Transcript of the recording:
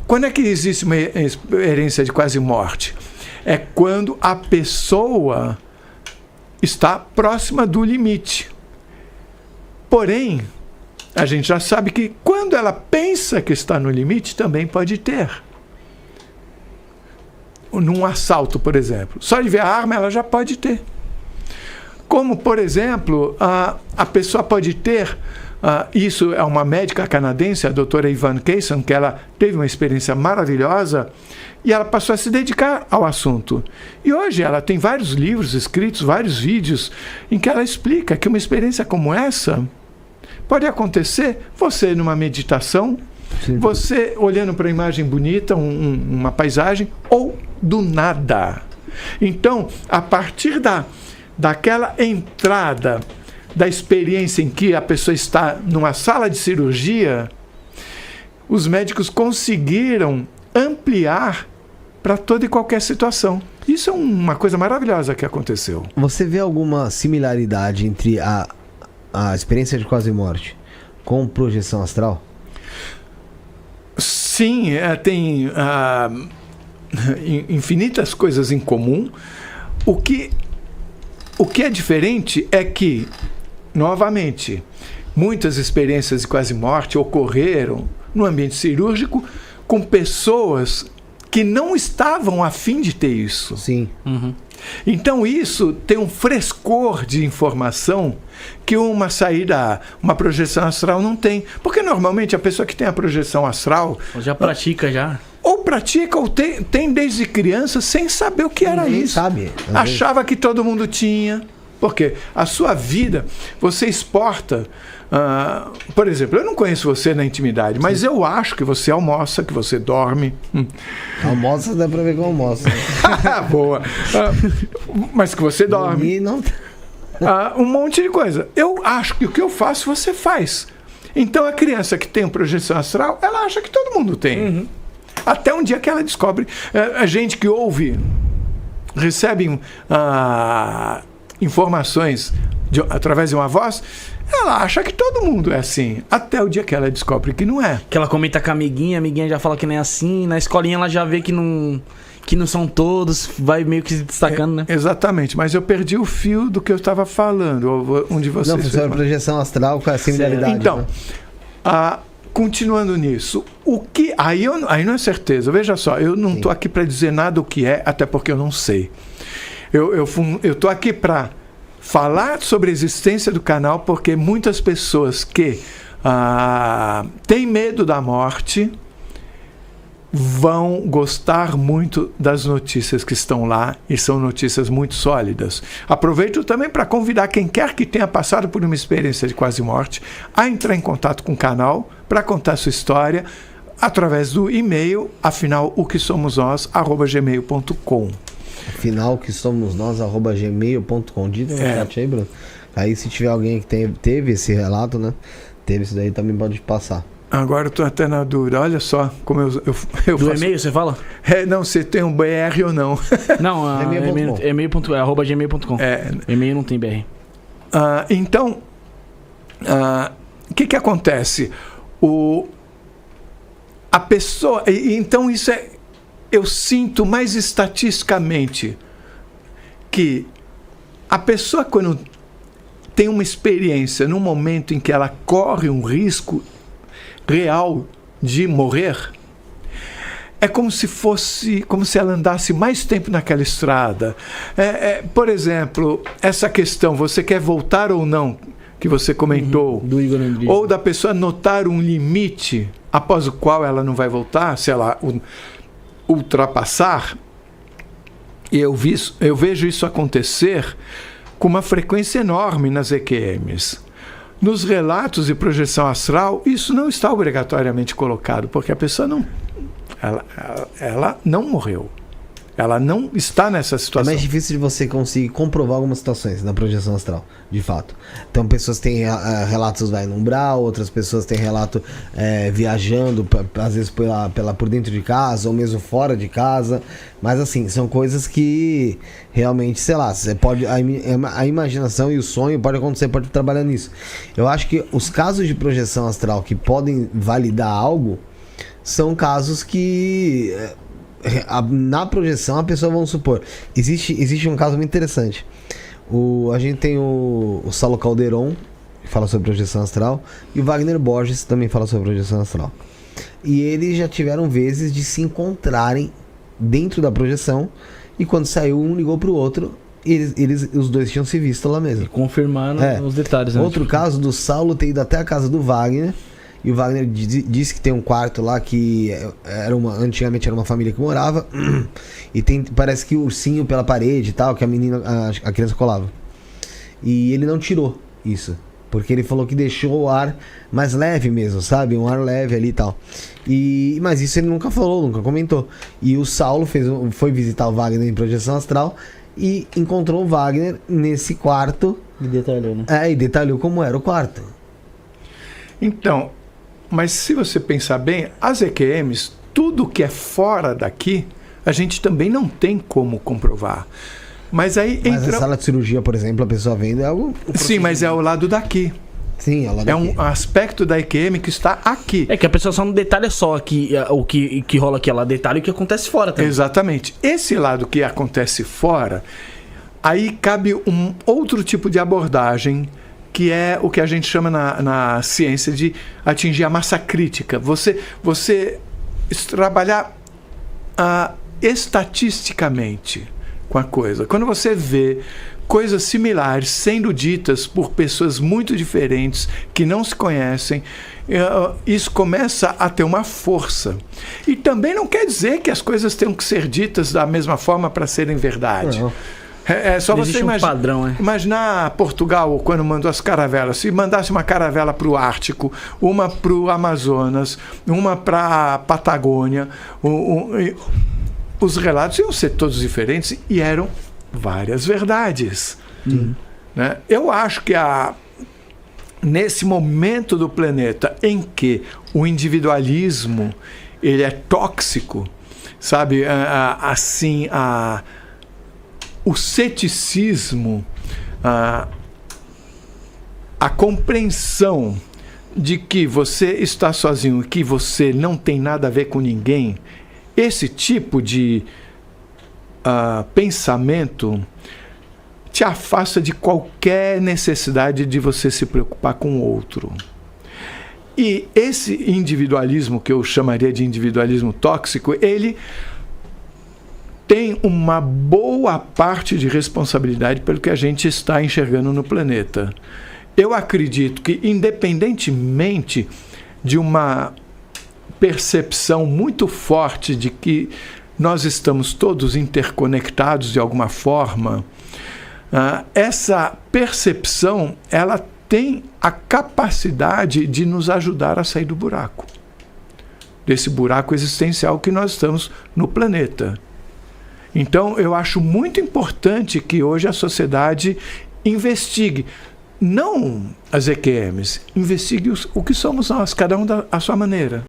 Quando é que existe uma experiência de quase morte? É quando a pessoa está próxima do limite. Porém, a gente já sabe que quando ela pensa que está no limite, também pode ter. Num assalto, por exemplo. Só de ver a arma, ela já pode ter. Como, por exemplo, a pessoa pode ter... isso é uma médica canadense, a doutora Yvonne Kaysen, que ela teve uma experiência maravilhosa e ela passou a se dedicar ao assunto. E hoje ela tem vários livros escritos, vários vídeos, em que ela explica que uma experiência como essa pode acontecer você numa meditação, sim, você olhando para uma imagem bonita, uma paisagem, ou do nada. Então, a partir daquela entrada da experiência em que a pessoa está numa sala de cirurgia, os médicos conseguiram ampliar para toda e qualquer situação. Isso é uma coisa maravilhosa que aconteceu. Você vê alguma similaridade entre a experiência de quase morte com projeção astral? Sim, tem infinitas coisas em comum. O que é diferente é que, novamente, muitas experiências de quase morte ocorreram no ambiente cirúrgico com pessoas que não estavam a fim de ter isso. Sim. Uhum. Então isso tem um frescor de informação que uma projeção astral não tem. Porque normalmente a pessoa que tem a projeção astral... já pratica já. Ou pratica ou tem desde criança sem saber o que era ninguém isso. Sabe. Achava que todo mundo tinha. Porque a sua vida, você exporta... por exemplo, eu não conheço você na intimidade, mas eu acho que você almoça, que você dorme. Almoça, dá pra ver que eu almoço. Boa. Mas que você dorme. E não... um monte de coisa. Eu acho que o que eu faço, você faz. Então a criança que tem projeção astral, ela acha que todo mundo tem. Uhum. Até um dia que ela descobre. A gente que ouve, recebe informações através de uma voz, ela acha que todo mundo é assim. Até o dia que ela descobre que não é. Que ela comenta com a amiguinha já fala que não é assim. Na escolinha ela já vê que não são todos, vai meio que se destacando, né? Exatamente, mas eu perdi o fio do que eu estava falando. Onde vocês... Não, professor, projeção astral com a similaridade. Então, né? Continuando nisso, aí não é certeza. Veja só, eu não estou aqui para dizer nada o que é, até porque eu não sei. Eu estou aqui para falar sobre a existência do canal, porque muitas pessoas que têm medo da morte vão gostar muito das notícias que estão lá, e são notícias muito sólidas. Aproveito também para convidar quem quer que tenha passado por uma experiência de quase morte a entrar em contato com o canal para contar sua história através do e-mail, afinal, oquesomosnós@gmail.com. Afinal, que somos nós, @gmail.com. Diz no chat aí, Bruno. Aí, se tiver alguém que teve esse relato, né? Teve isso daí, também pode passar. Agora eu estou até na dúvida. Olha só como eu do faço... e-mail, você fala? Não, se tem um BR ou não. Não, e-mail.com. E-mail não tem BR. Então, o que acontece? A pessoa... Então, isso é... Eu sinto mais estatisticamente que a pessoa, quando tem uma experiência, num momento em que ela corre um risco real de morrer, é como se ela andasse mais tempo naquela estrada. Por exemplo, essa questão, você quer voltar ou não, que você comentou, do Igor Andrés, ou da pessoa notar um limite após o qual ela não vai voltar, se ela ultrapassar. Eu vejo isso acontecer com uma frequência enorme nas EQMs. Nos relatos de projeção astral, isso não está obrigatoriamente colocado, porque a pessoa ela não morreu. Ela não está nessa situação. É mais difícil de você conseguir comprovar algumas situações na projeção astral, de fato. Então, pessoas têm relatos no umbral, outras pessoas têm relato viajando, às vezes por dentro de casa, ou mesmo fora de casa. Mas, assim, são coisas que realmente, sei lá, você pode, a imaginação e o sonho pode acontecer, pode trabalhar nisso. Eu acho que os casos de projeção astral que podem validar algo, são casos que na projeção a pessoa, vamos supor, existe um caso muito interessante. A gente tem o Saulo Calderon, que fala sobre projeção astral, e o Wagner Borges também fala sobre projeção astral. E eles já tiveram vezes de se encontrarem dentro da projeção, e quando saiu, um ligou pro outro, os dois tinham se visto lá mesmo. Confirmaram os detalhes. Né? Outro caso do Saulo ter ido até a casa do Wagner, e o Wagner disse que tem um quarto lá que antigamente era uma família que morava, e parece que o ursinho pela parede e tal, que a criança colava. E ele não tirou isso, porque ele falou que deixou o ar mais leve mesmo, sabe? Um ar leve ali e tal. Mas isso ele nunca falou, nunca comentou. E o Saulo foi visitar o Wagner em projeção astral e encontrou o Wagner nesse quarto. E detalhou, né? E detalhou como era o quarto. Então, mas se você pensar bem, as EQMs, tudo que é fora daqui, a gente também não tem como comprovar. Mas aí entra... a sala de cirurgia, por exemplo, a pessoa vendo é algo... Sim, mas é o lado daqui. Sim, é o lado É daqui. um aspecto da EQM que está aqui. É que a pessoa só não detalha só aqui, o que rola aqui, ela detalha o que acontece fora também. Exatamente. Esse lado que acontece fora, aí cabe um outro tipo de abordagem, que é o que a gente chama na ciência de atingir a massa crítica. Você trabalhar estatisticamente com a coisa. Quando você vê coisas similares sendo ditas por pessoas muito diferentes, que não se conhecem, isso começa a ter uma força. E também não quer dizer que as coisas tenham que ser ditas da mesma forma para serem verdade. Não. É só você padrão, imaginar Portugal quando mandou as caravelas. Se mandasse uma caravela para o Ártico, uma para o Amazonas, uma para a Patagônia, os relatos iam ser todos diferentes e eram várias verdades. Né? Eu acho que nesse momento do planeta em que o individualismo ele é tóxico, sabe, o ceticismo, a compreensão de que você está sozinho, que você não tem nada a ver com ninguém, esse tipo de pensamento te afasta de qualquer necessidade de você se preocupar com o outro. E esse individualismo, que eu chamaria de individualismo tóxico, ele tem uma boa parte de responsabilidade pelo que a gente está enxergando no planeta. Eu acredito que, independentemente de uma percepção muito forte de que nós estamos todos interconectados de alguma forma, essa percepção ela tem a capacidade de nos ajudar a sair do buraco, desse buraco existencial que nós estamos no planeta. Então, eu acho muito importante que hoje a sociedade investigue, não as EQMs, investigue o que somos nós, cada um à sua maneira.